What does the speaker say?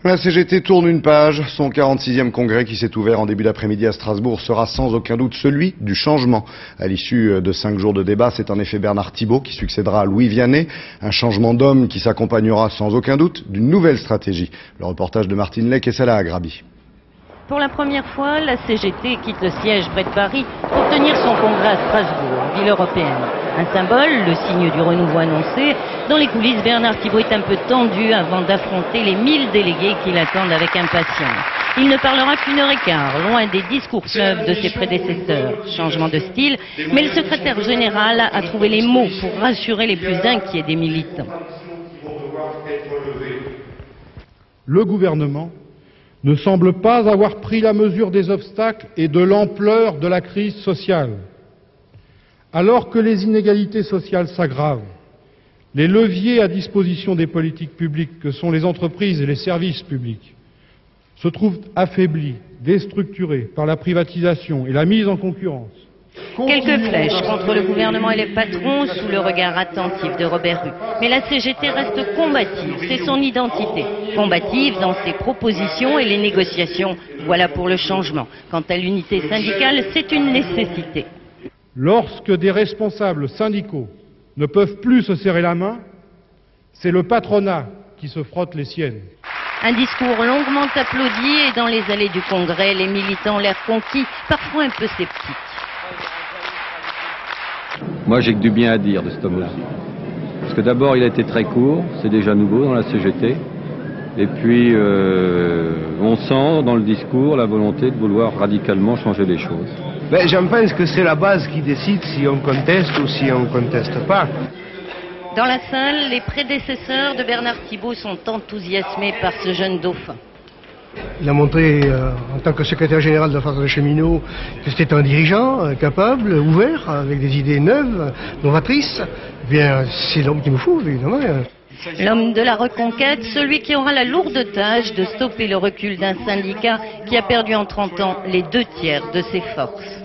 La CGT tourne une page. Son 46e congrès qui s'est ouvert en début d'après-midi à Strasbourg sera sans aucun doute celui du changement. À l'issue de 5 jours de débat, c'est en effet Bernard Thibault qui succédera à Louis Vianney. Un changement d'homme qui s'accompagnera sans aucun doute d'une nouvelle stratégie. Le reportage de Martine Lec et Salah Agrabi. Pour la première fois, la CGT quitte le siège près de Paris pour tenir son congrès à Strasbourg, ville européenne. Un symbole, le signe du renouveau annoncé. Dans les coulisses, Bernard Thibault est un peu tendu avant d'affronter les 1000 délégués qui l'attendent avec impatience. Il ne parlera qu'1 heure et quart, loin des discours fleuves de ses prédécesseurs. Changement de style, mais le secrétaire général a trouvé les mots pour rassurer les plus inquiets des militants. Le gouvernement ne semble pas avoir pris la mesure des obstacles et de l'ampleur de la crise sociale. Alors que les inégalités sociales s'aggravent, les leviers à disposition des politiques publiques, que sont les entreprises et les services publics, se trouvent affaiblis, déstructurés par la privatisation et la mise en concurrence. Quelques flèches contre le gouvernement et les patrons sous le regard attentif de Robert Rue. Mais la CGT reste combative, c'est son identité. Combative dans ses propositions et les négociations. Voilà pour le changement. Quant à l'unité syndicale, c'est une nécessité. Lorsque des responsables syndicaux ne peuvent plus se serrer la main, c'est le patronat qui se frotte les siennes. Un discours longuement applaudi et dans les allées du Congrès, les militants ont l'air conquis, parfois un peu sceptiques. Moi, j'ai que du bien à dire de cet homme-là. Parce que d'abord, il a été très court, c'est déjà nouveau dans la CGT. Et puis, on sent dans le discours la volonté de vouloir radicalement changer les choses. J'en pense que c'est la base qui décide si on conteste ou si on ne conteste pas. Dans la salle, les prédécesseurs de Bernard Thibault sont enthousiasmés par ce jeune dauphin. Il a montré, en tant que secrétaire général de la Force des cheminots, que c'était un dirigeant capable, ouvert, avec des idées neuves, novatrices. Bien, c'est l'homme qu'il nous faut, évidemment. L'homme de la reconquête, celui qui aura la lourde tâche de stopper le recul d'un syndicat qui a perdu en 30 ans les 2 tiers de ses forces.